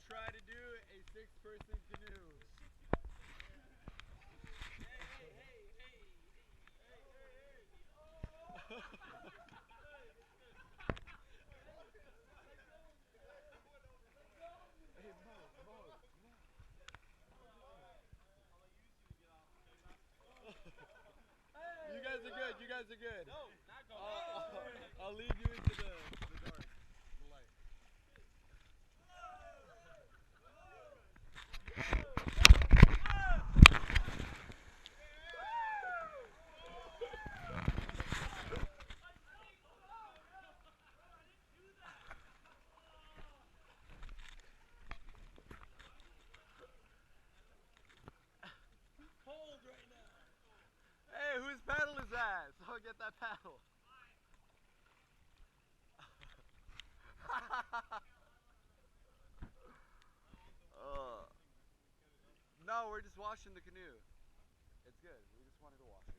try to do a 6-person canoe. Hey, Mo. You guys are good. You guys are good. No, not going. I'll lead you into the dark, the light. Cold right now. Hey, whose paddle is that? So I'll get that paddle. No, we're just washing the canoe. It's good. We just wanted to wash.